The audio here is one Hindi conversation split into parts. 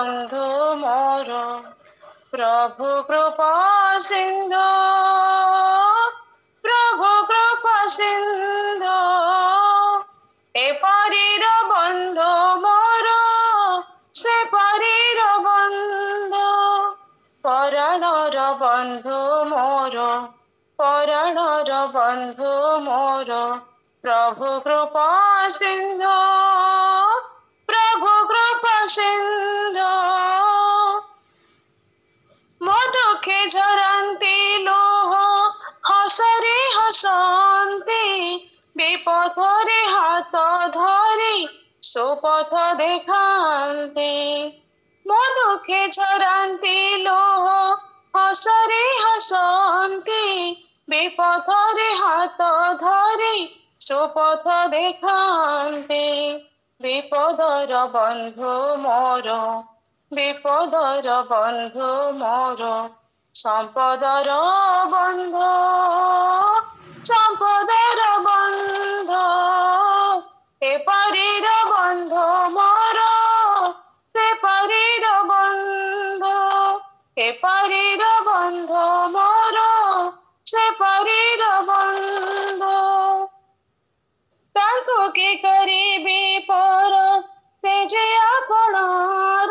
बंधु मोर प्रभु कृपा सिंधु प्रभु कृपा सिंधु ए परीर बंधु मोर से परीर बंधु परणर बंधु मोर परणर बंधु मोर प्रभु कृपा सिंधु प्रभु कृपा सिंधु मो दुखे झरती लोह हसरे हसंती विपथरे हाथ धरी सुपथ देखाते मो दुखे झरती लोह हसरे हसंती विपथरे हाथ धरी सुपथ देखाते विपदर बंधु मोर विपदर बंधु मोर संपदर बंधु संपदर बंधु ए परीर बंधु मोर से परीर बंधु ए परीर बंधु मोर से परीर बंधु तांको के करीबी पर से जे आपणार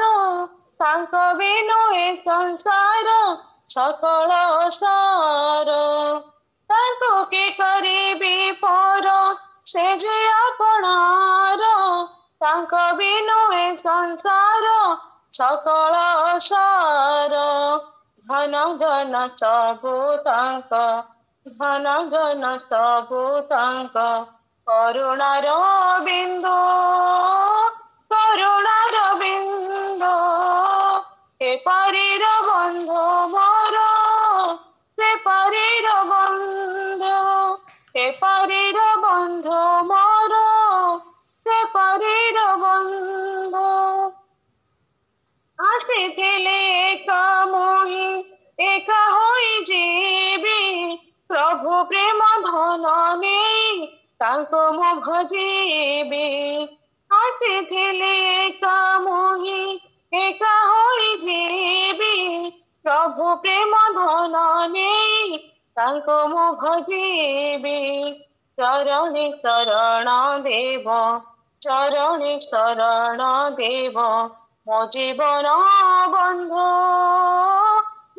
तांको बिनु ए संसार सकल सार तांको के करीबी पर से जे आपणार तांको बिनु ए संसार सकल सार घन घन सबु तांक घन घन सबु तांक करुणार बिंदु करुणार बिंदु ए परीर बंधु मोर से परीर बंधु ए परीर बंधु मोर से परीर बंधु आसिथिले एक मोहि एक होई जीवी प्रभु प्रेम धन नहीं तांको मो भजीबी आसिथिले एक मोहि एक होई जीवी प्रभु प्रेम धन नहीं तांको मो भजीबी चरणे शरण देव चरणे शरण देव मो जीवन बंधु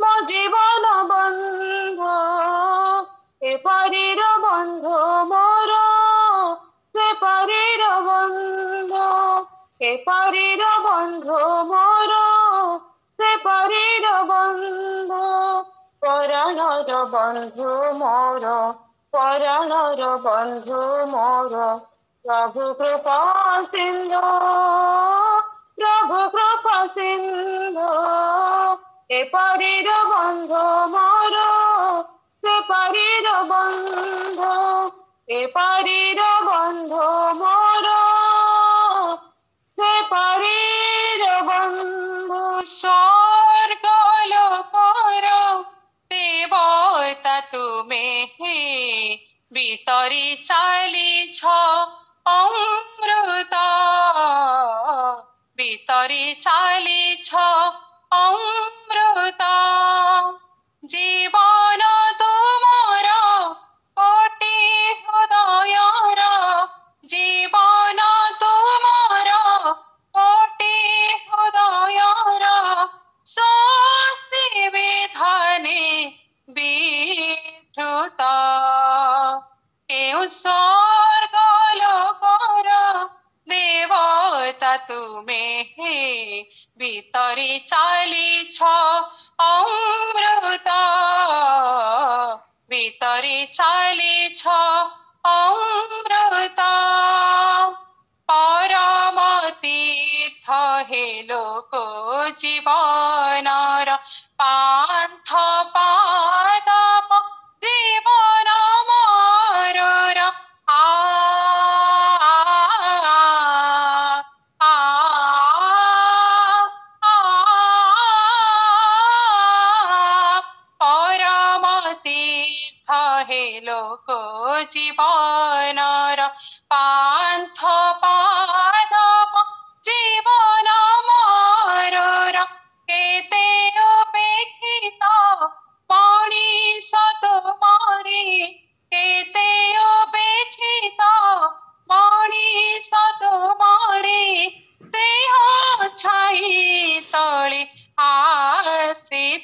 मो जीवन बंधु ए परीर बंधु मोर से परीर बंधु ए परीर बंधु मोर से परीर बंधु परणर बंधु मोर परणर बंधु मोर प्रभु कृपा सिंधु प्रभु कृपा सिंधु ए परीर बंधु मोर से परीर बंधु ए परीर बंधु मोर से परीर बंधु स्वर्ग लोकर देवता तुमे हे ভিতরে চালিছ অমৃত ভিতরে চালিছ অমৃত জীবন তোমার কোটি হৃদয়র জীবন তোমার কোটি হৃদয়র স্বস্তি বিধানে বিধৃত কেউ স্বর্গ লোকর দেবতা তুমে হে ভিতরে চালিছ অমৃত ভিতরে চালিছ অমৃত পরম তীর্থ হে লোক জীবনর পান্থ পাদপ জীবন মরর আ আ পরম তীর্থ হে লোক জীবনর পান্থ পাদপ জীবন মরর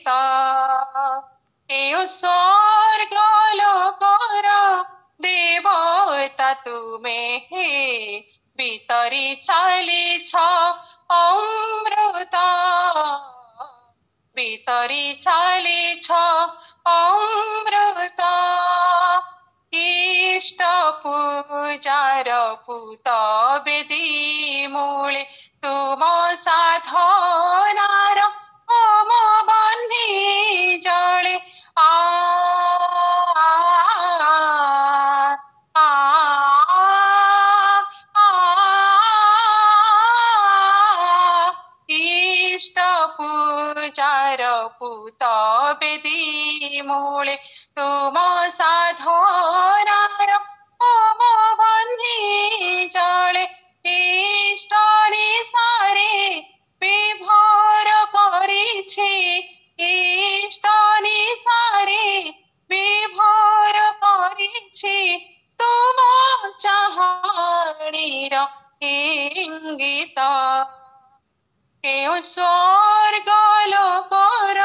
गीता केउ स्वर्ग लोकर देवता तुमे हे भितरी चालिछ अमृत भितरी चालिछ अमृत इष्ट पूजार पूत बेदी मूले तुम साधनार होम बन्ही जले आ इष्ट पूजार पूत बेदी मूले तुम साधनार होम बन्ही जले इष्ट निसारे विभोर करिछि इष्ट निसारे विभोर करिछि तुम चाहणीर इंगित केउ स्वर्ग लोकर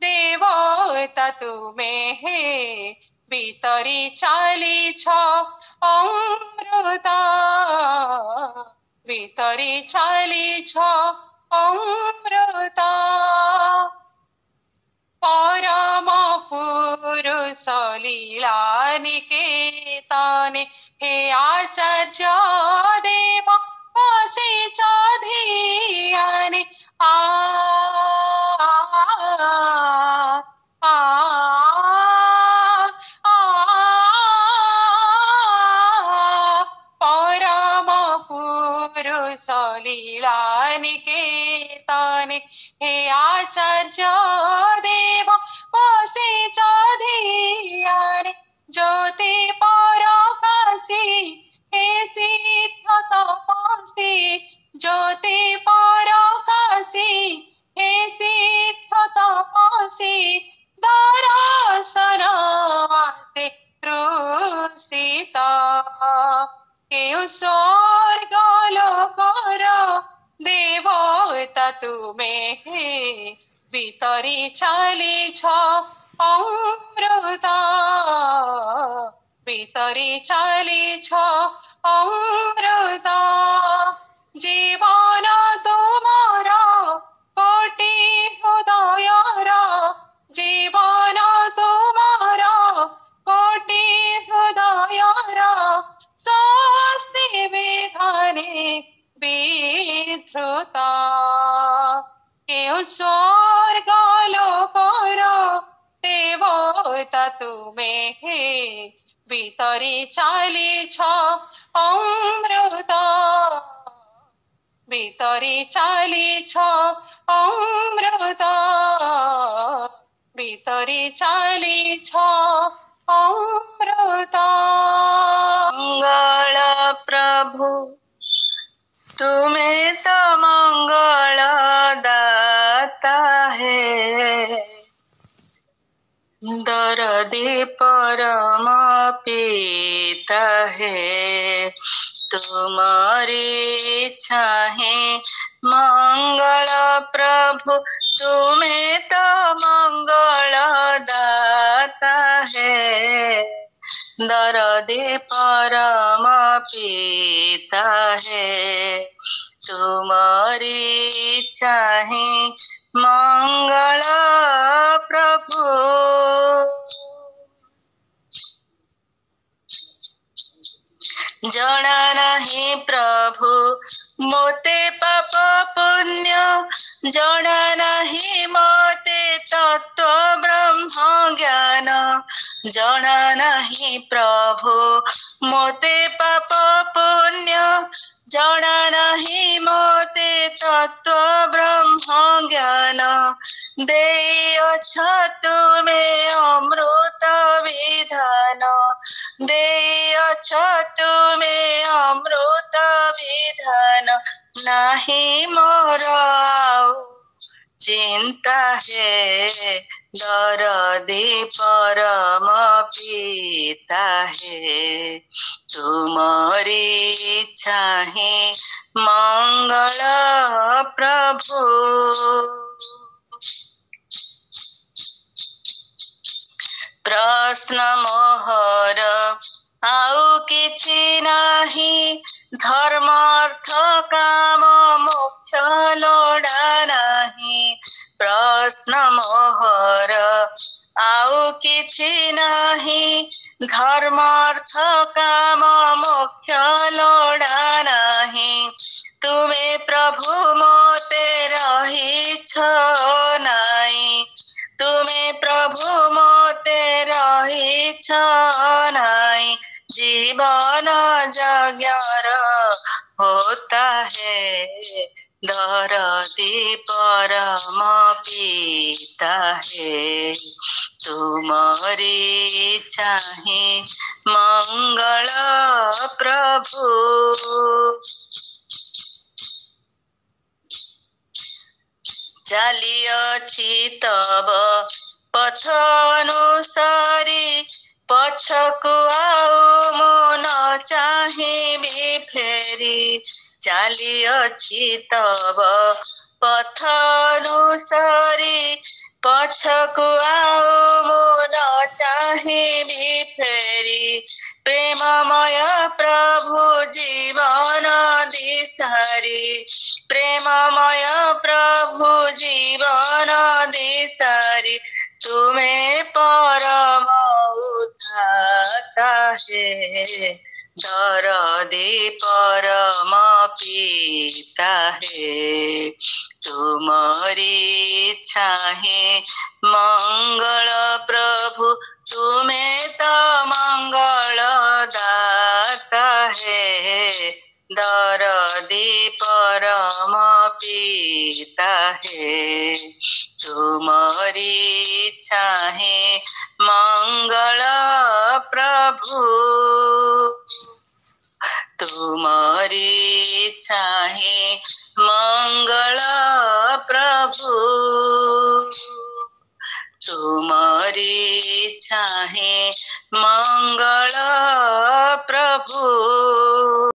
देवता तुमे हे भितरी चालिछ अमृत भितरी चालिछ अमृत परम पुरुष लीला निकेतने हे आचार्य देव बसी धियाने आ परम पुरुष लीला निकेतने हे आचार्य देव बसी धियाने ज्योति परकाशी हे सिद्ध तपसी ज्योति परकाशी हे सिद्ध तपसी दर्शन आसे तृषित केउ स्वर्ग लोकर देवता तुमे हे भितरी चालिछ अमृत भितरी चालिछ अमृत जीवन तुमर कोटि हृदयर जीवन तुमर कोटि हृदयर स्वस्ति विधाने विधृत केउ स्वर्ग लोकर देवता तुमे हे भितरी चालिछ अमृत भितरी चालिछ अमृत भितरी चालिछ अमृत मंगल प्रभु तुम्हें तो मंगल दाता है दर्दी परम पिता है तुम्हारी इच्छा है मंगल प्रभु तुम्हें तो मंगल दाता है दर्दी परम पिता है तुम्हारी इच्छा है मंगल प्रभु जना नहीं प्रभु मोते पाप पुण्य जना नहीं मोते तत्व ब्रह्म ज्ञान जना नहीं प्रभु मोते पाप पुण्य जना नहीं मोते तत्व ब्रह्म ज्ञान देयछ तुमे अमृत विधान देयछ तुमे अमृत विधान नाही मोर चिंता है दर्दी परम पिता है तुम्हारी इच्छा है मंगल प्रभु प्रश्न मोहर आउ किछि नाही धर्मार्थ काम मोक्ष लोड़ा नाही प्रश्न मोहर आउ किछि नाही धर्मार्थ काम मोक्ष लोड़ा नाही तुमे प्रभु मोते रहिछ नाही तुमे प्रभु मोते रहिछ नाही जीवन यज्ञर होता है दरदी परम पिता है तुमरी चाहे मंगल प्रभु चालिअछि तब पथ अनुसारी पछकु आउ मन चाहिबी फेरी चालिअछि तब पथ अनुसारी पछकु आउ मन चाहिबी फेरी प्रेममय प्रभु जीवन दिशारी प्रेममय प्रभु जीवन दिशारी तुमे परम उद्धाता है दरदी परम पिता है तुमरी चाहे मंगल प्रभु तुमे तो मंगल दाता है दरदी परम पिता है तुमरी चाहे मंगल प्रभु तुमरी चाहे मंगल प्रभु तुमरी चाहे मंगल प्रभु।